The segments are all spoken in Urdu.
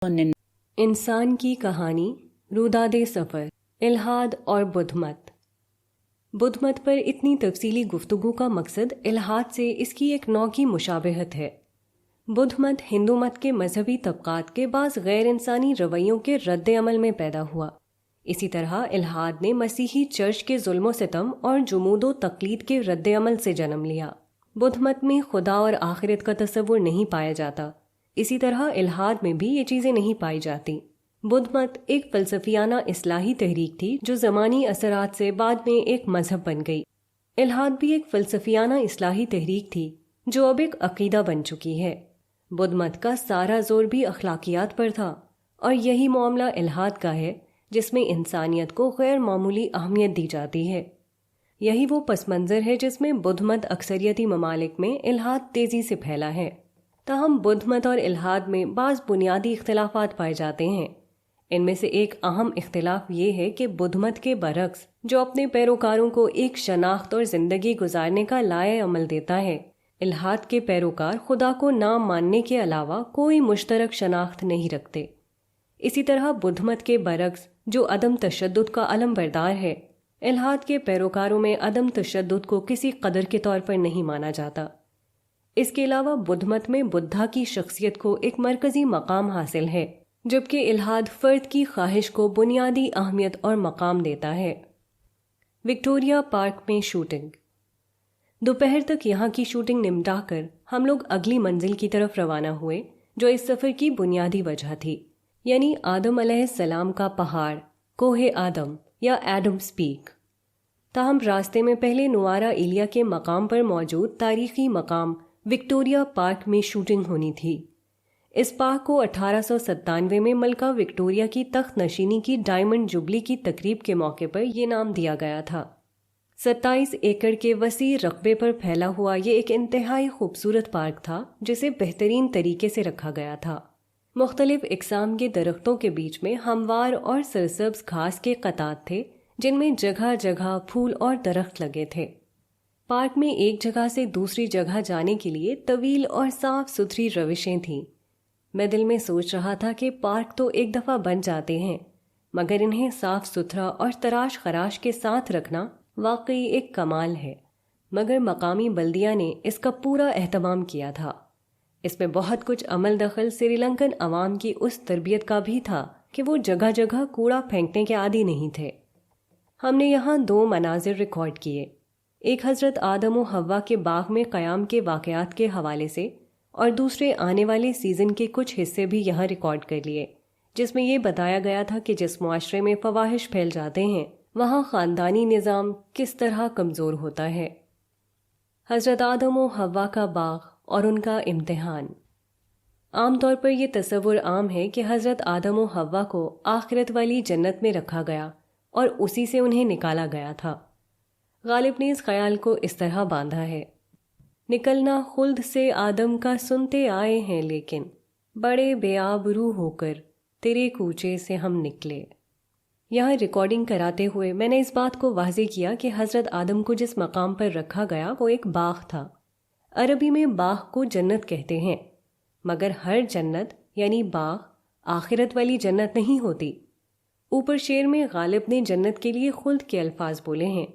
انسان کی کہانی، روداد سفر، الحاد اور بدھ مت۔ بدھ مت پر اتنی تفصیلی گفتگو کا مقصد الحاد سے اس کی ایک نوع کی مشابہت ہے۔ بدھ مت ہندو مت کے مذہبی طبقات کے بعض غیر انسانی رویوں کے رد عمل میں پیدا ہوا۔ اسی طرح الحاد نے مسیحی چرچ کے ظلم و ستم اور جمود و تقلید کے رد عمل سے جنم لیا۔ بدھ مت میں خدا اور آخرت کا تصور نہیں پایا جاتا، اسی طرح الحاد میں بھی یہ چیزیں نہیں پائی جاتی۔ بدھ مت ایک فلسفیانہ اصلاحی تحریک تھی جو زمانی اثرات سے بعد میں ایک مذہب بن گئی۔ الحاد بھی ایک فلسفیانہ اصلاحی تحریک تھی جو اب ایک عقیدہ بن چکی ہے۔ بدھ مت کا سارا زور بھی اخلاقیات پر تھا، اور یہی معاملہ الحاد کا ہے جس میں انسانیت کو غیر معمولی اہمیت دی جاتی ہے۔ یہی وہ پس منظر ہے جس میں بدھ مت اکثریتی ممالک میں الحاد تیزی سے پھیلا ہے۔ تاہم بدھ مت اور الحاد میں بعض بنیادی اختلافات پائے جاتے ہیں۔ ان میں سے ایک اہم اختلاف یہ ہے کہ بدھ مت کے برعکس جو اپنے پیروکاروں کو ایک شناخت اور زندگی گزارنے کا لائحہ عمل دیتا ہے، الحاد کے پیروکار خدا کو نہ ماننے کے علاوہ کوئی مشترک شناخت نہیں رکھتے۔ اسی طرح بدھ مت کے برعکس جو عدم تشدد کا علم بردار ہے، الحاد کے پیروکاروں میں عدم تشدد کو کسی قدر کے طور پر نہیں مانا جاتا۔ اس کے علاوہ بدھ مت میں بدھا کی شخصیت کو ایک مرکزی مقام حاصل ہے، جبکہ الحاد فرد کی خواہش کو بنیادی اہمیت اور مقام دیتا ہے۔ وکٹوریہ پارک میں شوٹنگ۔ دوپہر تک یہاں کی شوٹنگ نمٹا کر ہم لوگ اگلی منزل کی طرف روانہ ہوئے جو اس سفر کی بنیادی وجہ تھی، یعنی آدم علیہ السلام کا پہاڑ، کوہ آدم یا ایڈمز پیک۔ تاہم راستے میں پہلے نوارا ایلیا کے مقام پر موجود تاریخی مقام وکٹوریہ پارک میں شوٹنگ ہونی تھی۔ اس پارک کو 1897 میں ملکہ وکٹوریہ کی تخت نشینی کی ڈائمنڈ جوبلی کی تقریب کے موقع پر یہ نام دیا گیا تھا۔ 27 ایکڑ کے وسیع رقبے پر پھیلا ہوا یہ ایک انتہائی خوبصورت پارک تھا جسے بہترین طریقے سے رکھا گیا تھا۔ مختلف اقسام کے درختوں کے بیچ میں ہموار اور سرسبز گھاس کے قطعات تھے جن میں جگہ جگہ پھول اور درخت لگے تھے۔ پارک میں ایک جگہ سے دوسری جگہ جانے کے لیے طویل اور صاف ستھری روشیں تھیں۔ میں دل میں سوچ رہا تھا کہ پارک تو ایک دفعہ بن جاتے ہیں، مگر انہیں صاف ستھرا اور تراش خراش کے ساتھ رکھنا واقعی ایک کمال ہے۔ مگر مقامی بلدیہ نے اس کا پورا اہتمام کیا تھا۔ اس میں بہت کچھ عمل دخل سری لنکن عوام کی اس تربیت کا بھی تھا کہ وہ جگہ جگہ کوڑا پھینکنے کے عادی نہیں تھے۔ ہم نے یہاں 2 مناظر ریکارڈ کیے، ایک حضرت آدم و حوا کے باغ میں قیام کے واقعات کے حوالے سے، اور دوسرے آنے والے سیزن کے کچھ حصے بھی یہاں ریکارڈ کر لیے جس میں یہ بتایا گیا تھا کہ جس معاشرے میں فواحش پھیل جاتے ہیں وہاں خاندانی نظام کس طرح کمزور ہوتا ہے۔ حضرت آدم و حوا کا باغ اور ان کا امتحان۔ عام طور پر یہ تصور عام ہے کہ حضرت آدم و حوا کو آخرت والی جنت میں رکھا گیا اور اسی سے انہیں نکالا گیا تھا۔ غالب نے اس خیال کو اس طرح باندھا ہے: نکلنا خلد سے آدم کا سنتے آئے ہیں، لیکن بڑے بے آبرو ہو کر تیرے کوچے سے ہم نکلے۔ یہاں ریکارڈنگ کراتے ہوئے میں نے اس بات کو واضح کیا کہ حضرت آدم کو جس مقام پر رکھا گیا وہ ایک باغ تھا۔ عربی میں باغ کو جنت کہتے ہیں، مگر ہر جنت یعنی باغ آخرت والی جنت نہیں ہوتی۔ اوپر شعر میں غالب نے جنت کے لیے خلد کے الفاظ بولے ہیں،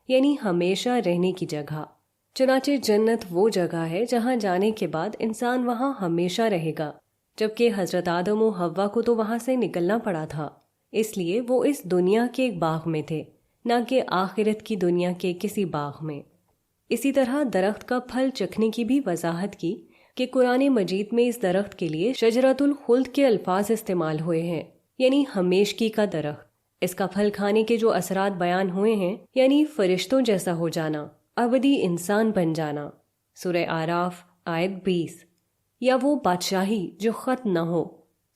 یعنی ہمیشہ رہنے کی جگہ۔ چنانچہ جنت وہ جگہ ہے جہاں جانے کے بعد انسان وہاں ہمیشہ رہے گا، جبکہ حضرت آدم و حوا کو تو وہاں سے نکلنا پڑا تھا، اس لیے وہ اس دنیا کے ایک باغ میں تھے، نہ کہ آخرت کی دنیا کے کسی باغ میں۔ اسی طرح درخت کا پھل چکھنے کی بھی وضاحت کی کہ قرآن مجید میں اس درخت کے لیے شجرۃ الخلد کے الفاظ استعمال ہوئے ہیں، یعنی ہمیشگی کا درخت۔ اس کا پھل کھانے کے جو اثرات بیان ہوئے ہیں، یعنی فرشتوں جیسا ہو جانا، ابدی انسان بن جانا، سورہ آراف آیت 20، یا وہ بادشاہی جو ختم نہ ہو،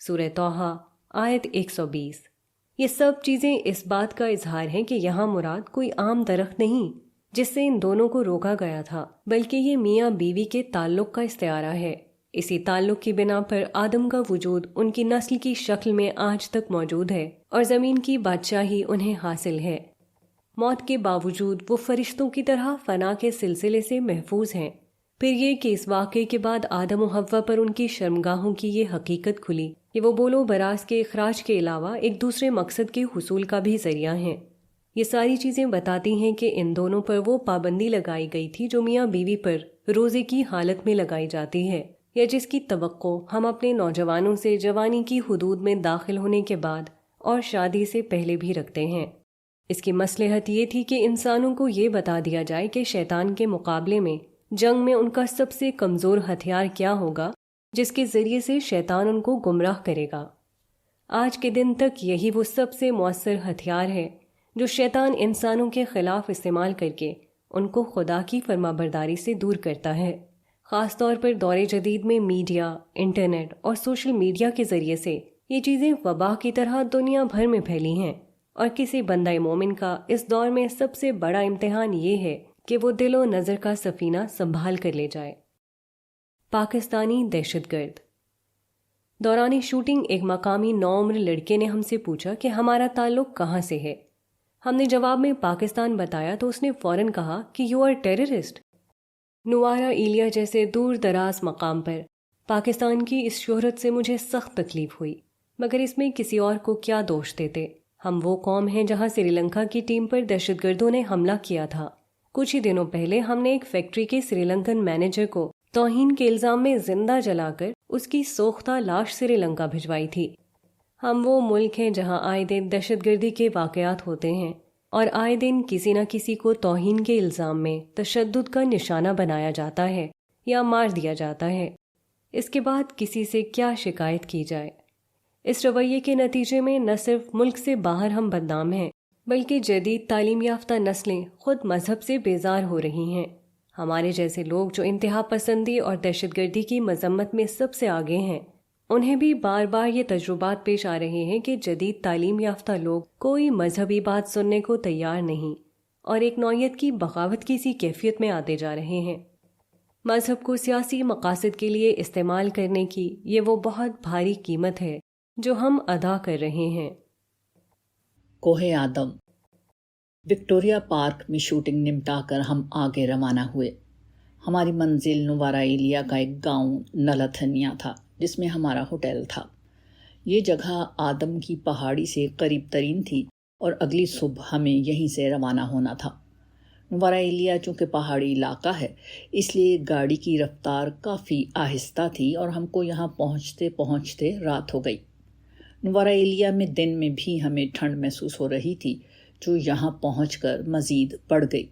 سورہ طٰہٰ آیت 120۔ یہ سب چیزیں اس بات کا اظہار ہیں کہ یہاں مراد کوئی عام درخت نہیں جس سے ان دونوں کو روکا گیا تھا، بلکہ یہ میاں بیوی کے تعلق کا استعارہ ہے۔ اسی تعلق کی بنا پر آدم کا وجود ان کی نسل کی شکل میں آج تک موجود ہے اور زمین کی بادشاہی انہیں حاصل ہے۔ موت کے باوجود وہ فرشتوں کی طرح فنا کے سلسلے سے محفوظ ہیں۔ پھر یہ کہ اس واقعے کے بعد آدم و حوا پر ان کی شرمگاہوں کی یہ حقیقت کھلی، یہ وہ بول و براز کے اخراج کے علاوہ ایک دوسرے مقصد کے حصول کا بھی ذریعہ ہیں۔ یہ ساری چیزیں بتاتی ہیں کہ ان دونوں پر وہ پابندی لگائی گئی تھی جو میاں بیوی پر روزے کی حالت میں لگائی جاتی ہے، یا جس کی توقع ہم اپنے نوجوانوں سے جوانی کی حدود میں داخل ہونے کے بعد اور شادی سے پہلے بھی رکھتے ہیں۔ اس کی مصلحت یہ تھی کہ انسانوں کو یہ بتا دیا جائے کہ شیطان کے مقابلے میں جنگ میں ان کا سب سے کمزور ہتھیار کیا ہوگا، جس کے ذریعے سے شیطان ان کو گمراہ کرے گا۔ آج کے دن تک یہی وہ سب سے مؤثر ہتھیار ہے جو شیطان انسانوں کے خلاف استعمال کر کے ان کو خدا کی فرمانبرداری سے دور کرتا ہے۔ خاص طور پر دور جدید میں میڈیا، انٹرنیٹ اور سوشل میڈیا کے ذریعے سے یہ چیزیں وبا کی طرح دنیا بھر میں پھیلی ہیں، اور کسی بندہ مومن کا اس دور میں سب سے بڑا امتحان یہ ہے کہ وہ دل و نظر کا سفینہ سنبھال کر لے جائے۔ پاکستانی دہشت گرد۔ دوران شوٹنگ ایک مقامی نوعمر لڑکے نے ہم سے پوچھا کہ ہمارا تعلق کہاں سے ہے۔ ہم نے جواب میں پاکستان بتایا تو اس نے فوراً کہا کہ یو آر ٹیررسٹ۔ نوارا ایلیا جیسے دور دراز مقام پر پاکستان کی اس شہرت سے مجھے سخت تکلیف ہوئی، مگر اس میں کسی اور کو کیا دوش دیتے۔ ہم وہ قوم ہیں جہاں سری لنکا کی ٹیم پر دہشت گردوں نے حملہ کیا تھا۔ کچھ ہی دنوں پہلے ہم نے ایک فیکٹری کے سری لنکن مینیجر کو توہین کے الزام میں زندہ جلا کر اس کی سوختہ لاش سری لنکا بھجوائی تھی۔ ہم وہ ملک ہیں جہاں آئے دن دہشت گردی کے واقعات ہوتے ہیں، اور آئے دن کسی نہ کسی کو توہین کے الزام میں تشدد کا نشانہ بنایا جاتا ہے یا مار دیا جاتا ہے۔ اس کے بعد کسی سے کیا شکایت کی جائے؟ اس رویے کے نتیجے میں نہ صرف ملک سے باہر ہم بدنام ہیں، بلکہ جدید تعلیم یافتہ نسلیں خود مذہب سے بیزار ہو رہی ہیں۔ ہمارے جیسے لوگ جو انتہا پسندی اور دہشت گردی کی مذمت میں سب سے آگے ہیں، انہیں بھی بار بار یہ تجربات پیش آ رہے ہیں کہ جدید تعلیم یافتہ لوگ کوئی مذہبی بات سننے کو تیار نہیں، اور ایک نوعیت کی بغاوت کی سی کیفیت میں آتے جا رہے ہیں۔ مذہب کو سیاسی مقاصد کے لیے استعمال کرنے کی یہ وہ بہت بھاری قیمت ہے جو ہم ادا کر رہے ہیں۔ کوہ آدم۔ وکٹوریا پارک میں شوٹنگ نمٹا کر ہم آگے روانہ ہوئے۔ ہماری منزل نوارا ایلیا کا ایک گاؤں نلتھنیا تھا جس میں ہمارا ہوٹل تھا۔ یہ جگہ آدم کی پہاڑی سے قریب ترین تھی اور اگلی صبح ہمیں یہیں سے روانہ ہونا تھا۔ نوارا ایلیا چونکہ پہاڑی علاقہ ہے، اس لیے گاڑی کی رفتار کافی آہستہ تھی اور ہم کو یہاں پہنچتے پہنچتے رات ہو گئی۔ نوارا ایلیا میں دن میں بھی ہمیں ٹھنڈ محسوس ہو رہی تھی جو یہاں پہنچ کر مزید بڑھ گئی۔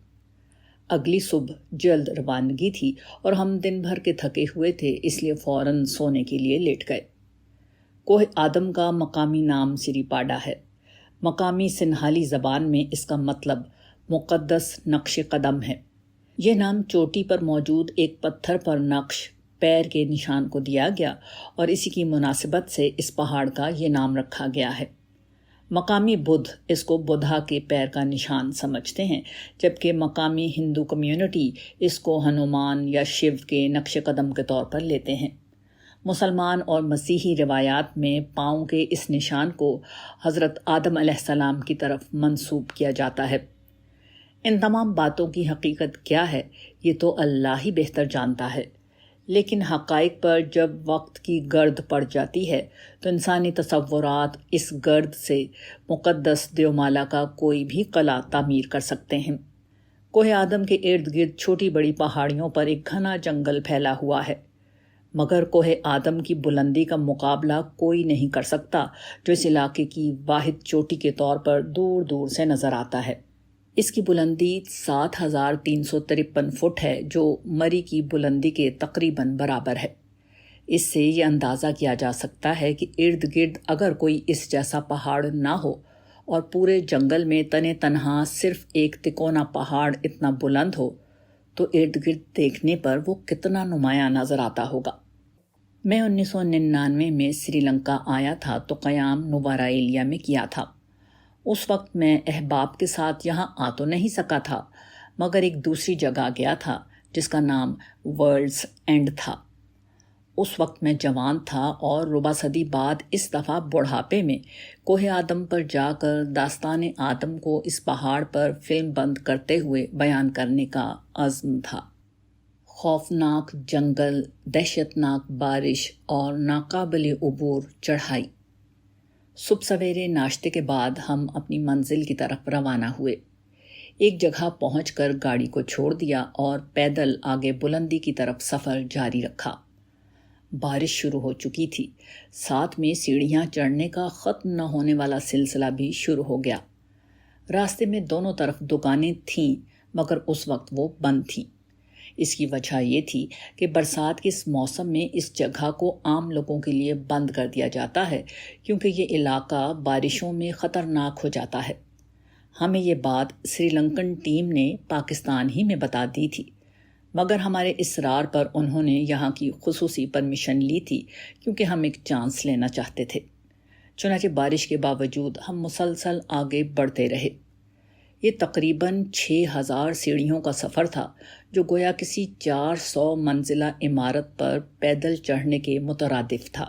اگلی صبح جلد روانگی تھی اور ہم دن بھر کے تھکے ہوئے تھے، اس لیے فوراً سونے کے لیے لیٹ گئے۔ کوہ آدم کا مقامی نام سری پاڈا ہے۔ مقامی سنہالی زبان میں اس کا مطلب مقدس نقش قدم ہے۔ یہ نام چوٹی پر موجود ایک پتھر پر نقش پیر کے نشان کو دیا گیا اور اسی کی مناسبت سے اس پہاڑ کا یہ نام رکھا گیا ہے۔ مقامی بدھ اس کو بدھا کے پیر کا نشان سمجھتے ہیں، جبکہ مقامی ہندو کمیونٹی اس کو ہنومان یا شیو کے نقش قدم کے طور پر لیتے ہیں۔ مسلمان اور مسیحی روایات میں پاؤں کے اس نشان کو حضرت آدم علیہ السلام کی طرف منسوب کیا جاتا ہے۔ ان تمام باتوں کی حقیقت کیا ہے یہ تو اللہ ہی بہتر جانتا ہے، لیکن حقائق پر جب وقت کی گرد پڑ جاتی ہے تو انسانی تصورات اس گرد سے مقدس دیومالا کا کوئی بھی قلعہ تعمیر کر سکتے ہیں۔ کوہ آدم کے ارد گرد چھوٹی بڑی پہاڑیوں پر ایک گھنا جنگل پھیلا ہوا ہے، مگر کوہ آدم کی بلندی کا مقابلہ کوئی نہیں کر سکتا جو اس علاقے کی واحد چوٹی کے طور پر دور دور سے نظر آتا ہے۔ اس کی بلندی 7353 فٹ ہے، جو مری کی بلندی کے تقریباً برابر ہے۔ اس سے یہ اندازہ کیا جا سکتا ہے کہ ارد گرد اگر کوئی اس جیسا پہاڑ نہ ہو اور پورے جنگل میں تنے تنہا صرف ایک تکونا پہاڑ اتنا بلند ہو تو ارد گرد دیکھنے پر وہ کتنا نمایاں نظر آتا ہوگا۔ میں 1999 میں سری لنکا آیا تھا تو قیام نوارا ایلیا میں کیا تھا۔ اس وقت میں احباب کے ساتھ یہاں آ تو نہیں سکا تھا، مگر ایک دوسری جگہ گیا تھا جس کا نام ورلڈز اینڈ تھا۔ اس وقت میں جوان تھا اور ربع صدی بعد اس دفعہ بڑھاپے میں کوہ آدم پر جا کر داستان آدم کو اس پہاڑ پر فلم بند کرتے ہوئے بیان کرنے کا عزم تھا۔ خوفناک جنگل، دہشتناک بارش اور ناقابل عبور چڑھائی۔ صبح سویرے ناشتے کے بعد ہم اپنی منزل کی طرف روانہ ہوئے۔ ایک جگہ پہنچ کر گاڑی کو چھوڑ دیا اور پیدل آگے بلندی کی طرف سفر جاری رکھا۔ بارش شروع ہو چکی تھی، ساتھ میں سیڑھیاں چڑھنے کا ختم نہ ہونے والا سلسلہ بھی شروع ہو گیا۔ راستے میں دونوں طرف دکانیں تھیں مگر اس وقت وہ بند تھیں۔ اس کی وجہ یہ تھی کہ برسات کے اس موسم میں اس جگہ کو عام لوگوں کے لیے بند کر دیا جاتا ہے کیونکہ یہ علاقہ بارشوں میں خطرناک ہو جاتا ہے۔ ہمیں یہ بات سری لنکن ٹیم نے پاکستان ہی میں بتا دی تھی، مگر ہمارے اصرار پر انہوں نے یہاں کی خصوصی پرمیشن لی تھی کیونکہ ہم ایک چانس لینا چاہتے تھے۔ چنانچہ بارش کے باوجود ہم مسلسل آگے بڑھتے رہے۔ یہ تقریباً 6000 سیڑھیوں کا سفر تھا جو گویا کسی 400 منزلہ عمارت پر پیدل چڑھنے کے مترادف تھا،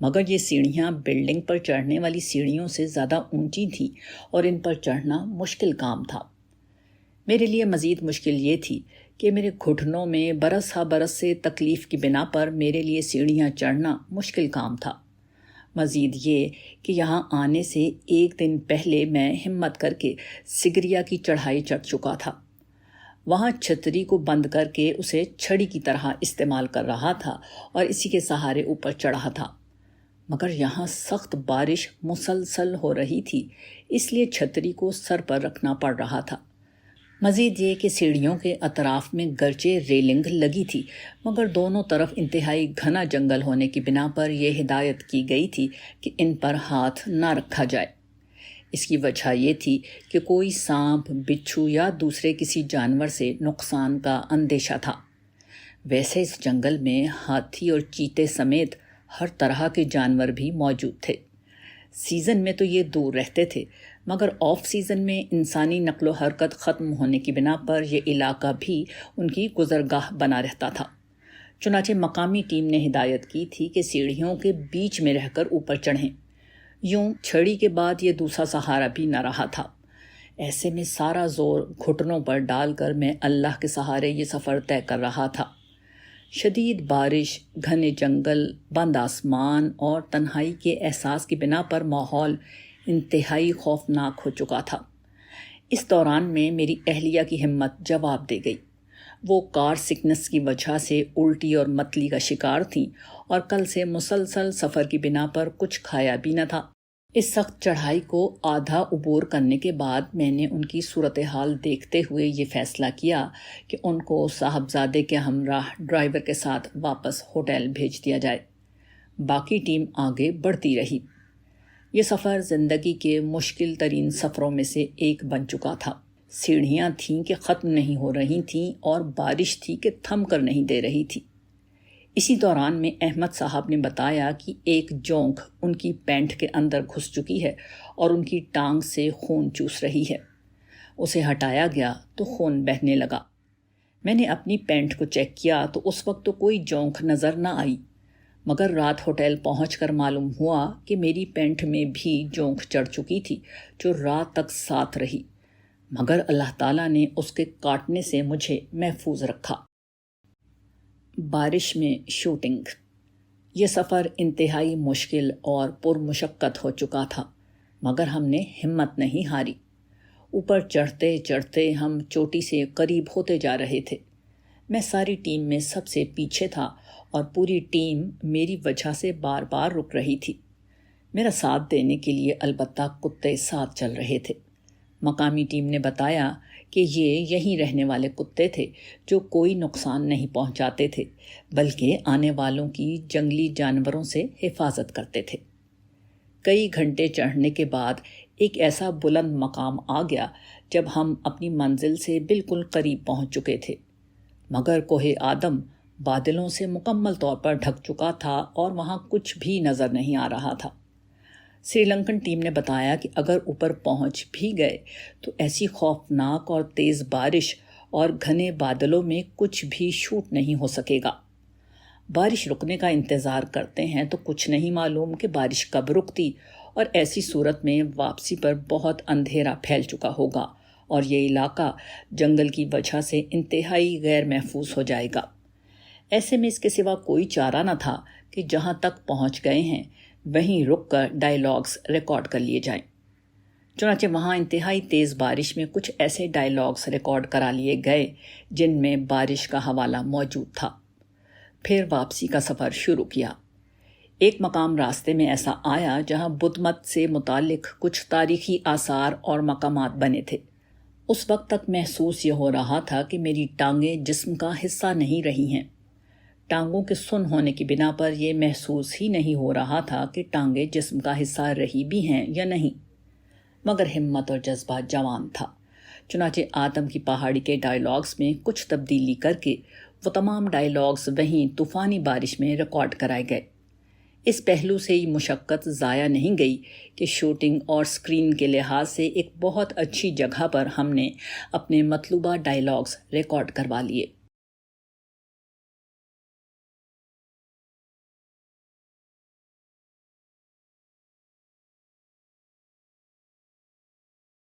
مگر یہ سیڑھیاں بلڈنگ پر چڑھنے والی سیڑھیوں سے زیادہ اونچی تھیں اور ان پر چڑھنا مشکل کام تھا۔ میرے لیے مزید مشکل یہ تھی کہ میرے گھٹنوں میں برس ہا برس سے تکلیف کی بنا پر میرے لیے سیڑھیاں چڑھنا مشکل کام تھا۔ مزید یہ کہ یہاں آنے سے ایک دن پہلے میں ہمت کر کے سگریا کی چڑھائی چڑھ چکا تھا۔ وہاں چھتری کو بند کر کے اسے چھڑی کی طرح استعمال کر رہا تھا اور اسی کے سہارے اوپر چڑھا تھا، مگر یہاں سخت بارش مسلسل ہو رہی تھی، اس لیے چھتری کو سر پر رکھنا پڑ رہا تھا۔ مزید یہ کہ سیڑھیوں کے اطراف میں گرچہ ریلنگ لگی تھی مگر دونوں طرف انتہائی گھنا جنگل ہونے کی بنا پر یہ ہدایت کی گئی تھی کہ ان پر ہاتھ نہ رکھا جائے۔ اس کی وجہ یہ تھی کہ کوئی سانپ، بچھو یا دوسرے کسی جانور سے نقصان کا اندیشہ تھا۔ ویسے اس جنگل میں ہاتھی اور چیتے سمیت ہر طرح کے جانور بھی موجود تھے۔ سیزن میں تو یہ دور رہتے تھے مگر آف سیزن میں انسانی نقل و حرکت ختم ہونے کی بنا پر یہ علاقہ بھی ان کی گزرگاہ بنا رہتا تھا۔ چنانچہ مقامی ٹیم نے ہدایت کی تھی کہ سیڑھیوں کے بیچ میں رہ کر اوپر چڑھیں۔ یوں چھڑی کے بعد یہ دوسرا سہارا بھی نہ رہا تھا۔ ایسے میں سارا زور گھٹنوں پر ڈال کر میں اللہ کے سہارے یہ سفر طے کر رہا تھا۔ شدید بارش، گھنے جنگل، بند آسمان اور تنہائی کے احساس کی بنا پر ماحول انتہائی خوفناک ہو چکا تھا۔ اس دوران میں میری اہلیہ کی ہمت جواب دے گئی۔ وہ کار سکنس کی وجہ سے الٹی اور متلی کا شکار تھیں اور کل سے مسلسل سفر کی بنا پر کچھ کھایا بھی نہ تھا۔ اس سخت چڑھائی کو آدھا عبور کرنے کے بعد میں نے ان کی صورتحال دیکھتے ہوئے یہ فیصلہ کیا کہ ان کو صاحبزادے کے ہمراہ ڈرائیور کے ساتھ واپس ہوٹل بھیج دیا جائے۔ باقی ٹیم آگے بڑھتی رہی۔ یہ سفر زندگی کے مشکل ترین سفروں میں سے ایک بن چکا تھا۔ سیڑھیاں تھیں کہ ختم نہیں ہو رہی تھیں اور بارش تھی کہ تھم کر نہیں دے رہی تھی۔ اسی دوران میں احمد صاحب نے بتایا کہ ایک جونک ان کی پینٹ کے اندر گھس چکی ہے اور ان کی ٹانگ سے خون چوس رہی ہے۔ اسے ہٹایا گیا تو خون بہنے لگا۔ میں نے اپنی پینٹ کو چیک کیا تو اس وقت تو کوئی جونک نظر نہ آئی، مگر رات ہوٹل پہنچ کر معلوم ہوا کہ میری پینٹ میں بھی جونک چڑھ چکی تھی جو رات تک ساتھ رہی، مگر اللہ تعالیٰ نے اس کے کاٹنے سے مجھے محفوظ رکھا۔ بارش میں شوٹنگ۔ یہ سفر انتہائی مشکل اور پرمشقت ہو چکا تھا مگر ہم نے ہمت نہیں ہاری۔ اوپر چڑھتے چڑھتے ہم چوٹی سے قریب ہوتے جا رہے تھے۔ میں ساری ٹیم میں سب سے پیچھے تھا اور پوری ٹیم میری وجہ سے بار بار رک رہی تھی۔ میرا ساتھ دینے کے لیے البتہ کتے ساتھ چل رہے تھے۔ مقامی ٹیم نے بتایا کہ یہ یہیں رہنے والے کتے تھے جو کوئی نقصان نہیں پہنچاتے تھے بلکہ آنے والوں کی جنگلی جانوروں سے حفاظت کرتے تھے۔ کئی گھنٹے چڑھنے کے بعد ایک ایسا بلند مقام آ گیا جب ہم اپنی منزل سے بالکل قریب پہنچ چکے تھے، مگر کوہ آدم بادلوں سے مکمل طور پر ڈھک چکا تھا اور وہاں کچھ بھی نظر نہیں آ رہا تھا۔ سری لنکن ٹیم نے بتایا کہ اگر اوپر پہنچ بھی گئے تو ایسی خوفناک اور تیز بارش اور گھنے بادلوں میں کچھ بھی شوٹ نہیں ہو سکے گا۔ بارش رکنے کا انتظار کرتے ہیں تو کچھ نہیں معلوم کہ بارش کب رکتی اور ایسی صورت میں واپسی پر بہت اندھیرا پھیل چکا ہوگا اور یہ علاقہ جنگل کی وجہ سے انتہائی غیر محفوظ ہو جائے گا۔ ایسے میں اس کے سوا کوئی چارہ نہ تھا کہ جہاں تک پہنچ گئے ہیں وہیں رک کر ڈائیلاگز ریکارڈ کر لیے جائیں۔ چنانچہ وہاں انتہائی تیز بارش میں کچھ ایسے ڈائیلاگز ریکارڈ کرا لیے گئے جن میں بارش کا حوالہ موجود تھا۔ پھر واپسی کا سفر شروع کیا۔ ایک مقام راستے میں ایسا آیا جہاں بدھ مت سے متعلق کچھ تاریخی آثار اور مقامات بنے تھے۔ اس وقت تک محسوس یہ ہو رہا تھا کہ میری ٹانگیں جسم کا حصہ نہیں رہی ہیں۔ ٹانگوں کے سن ہونے کی بنا پر یہ محسوس ہی نہیں ہو رہا تھا کہ ٹانگیں جسم کا حصہ رہی بھی ہیں یا نہیں، مگر ہمت اور جذبہ جوان تھا۔ چنانچہ آدم کی پہاڑی کے ڈائیلاگز میں کچھ تبدیلی کر کے وہ تمام ڈائیلاگز وہیں طوفانی بارش میں ریکارڈ کرائے گئے۔ اس پہلو سے یہ مشقت ضائع نہیں گئی کہ شوٹنگ اور سکرین کے لحاظ سے ایک بہت اچھی جگہ پر ہم نے اپنے مطلوبہ ڈائیلاگز ریکارڈ کروا لیے۔